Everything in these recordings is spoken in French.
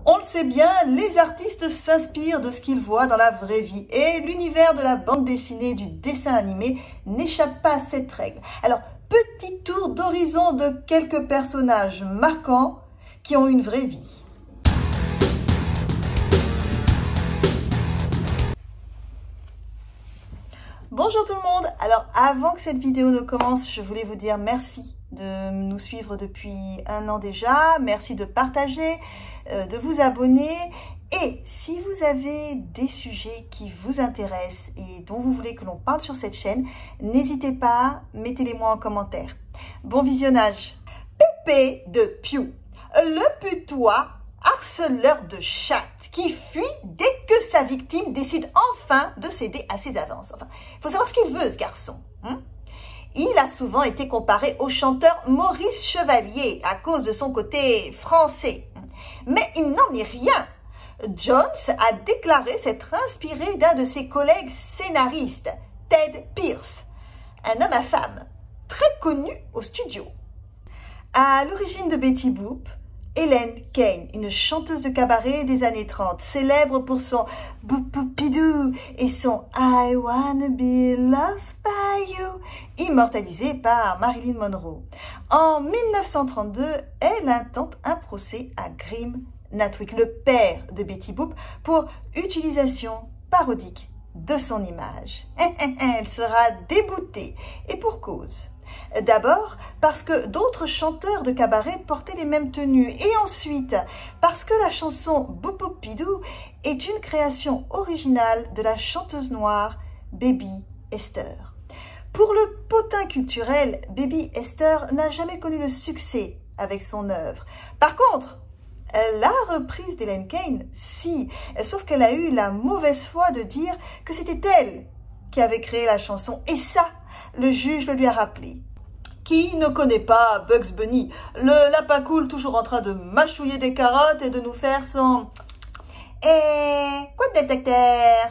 On le sait bien, les artistes s'inspirent de ce qu'ils voient dans la vraie vie et l'univers de la bande dessinée et du dessin animé n'échappe pas à cette règle. Alors, petit tour d'horizon de quelques personnages marquants qui ont une vraie vie. Bonjour tout le monde. Alors avant que cette vidéo ne commence, je voulais vous dire merci de nous suivre depuis 1 an déjà. Merci de partager, de vous abonner. Et si vous avez des sujets qui vous intéressent et dont vous voulez que l'on parle sur cette chaîne, n'hésitez pas, mettez-les moi en commentaire. Bon visionnage. Pépé de Pew, le putois harceleur de chatte qui fuit dès que sa victime décide enfin de céder à ses avances. Enfin, il faut savoir ce qu'il veut, ce garçon. Il a souvent été comparé au chanteur Maurice Chevalier à cause de son côté français. Mais il n'en est rien. Jones a déclaré s'être inspiré d'un de ses collègues scénaristes, Ted Pierce, un homme à femme, très connu au studio. À l'origine de Betty Boop, Hélène Kane, une chanteuse de cabaret des années 30, célèbre pour son Boop-Boop-Bidou et son I Wanna Be Loved by You, immortalisé par Marilyn Monroe. En 1932, elle intente un procès à Grim Natwick, le père de Betty Boop, pour utilisation parodique de son image. Elle sera déboutée, et pour cause. D'abord, parce que d'autres chanteurs de cabaret portaient les mêmes tenues. Et ensuite, parce que la chanson Boop-Boop-Bidou est une création originale de la chanteuse noire Baby Esther. Pour le potin culturel, Baby Esther n'a jamais connu le succès avec son œuvre. Par contre, la reprise d'Hélène Kane, si, sauf qu'elle a eu la mauvaise foi de dire que c'était elle qui avait créé la chanson. Et ça, le juge le lui a rappelé. Qui ne connaît pas Bugs Bunny, le lapin cool toujours en train de mâchouiller des carottes et de nous faire son « quoi de détecteur ?»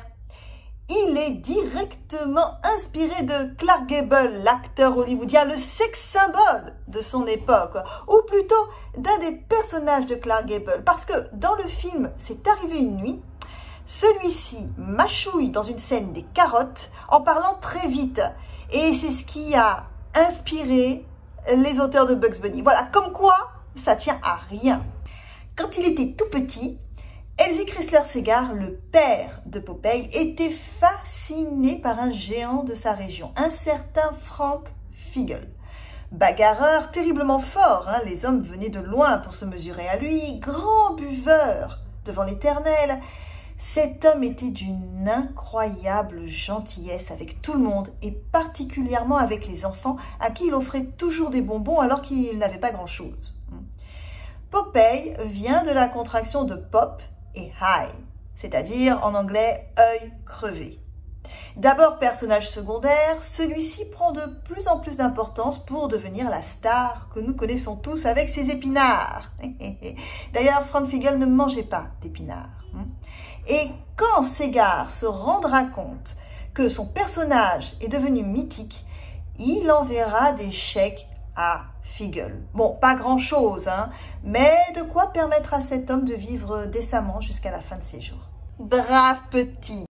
Il est directement inspiré de Clark Gable, l'acteur hollywoodien, le sex symbole de son époque, ou plutôt d'un des personnages de Clark Gable, parce que dans le film « C'est arrivé une nuit », celui-ci mâchouille dans une scène des carottes en parlant très vite, et c'est ce qui a inspiré les auteurs de Bugs Bunny. Voilà, comme quoi ça tient à rien. Quand il était tout petit, Elsie Chrysler-Segar, le père de Popeye, était fasciné par un géant de sa région, un certain Frank Figle. Bagarreur terriblement fort, les hommes venaient de loin pour se mesurer à lui, grand buveur devant l'Éternel. Cet homme était d'une incroyable gentillesse avec tout le monde et particulièrement avec les enfants à qui il offrait toujours des bonbons alors qu'il n'avait pas grand-chose. Popeye vient de la contraction de pop et high, c'est-à-dire en anglais œil crevé. D'abord personnage secondaire, celui-ci prend de plus en plus d'importance pour devenir la star que nous connaissons tous avec ses épinards. D'ailleurs, Frank Figle ne mangeait pas d'épinards. Et quand Segar se rendra compte que son personnage est devenu mythique, il enverra des chèques à Figle. Bon, pas grand-chose, mais de quoi permettre à cet homme de vivre décemment jusqu'à la fin de ses jours. Brave petit!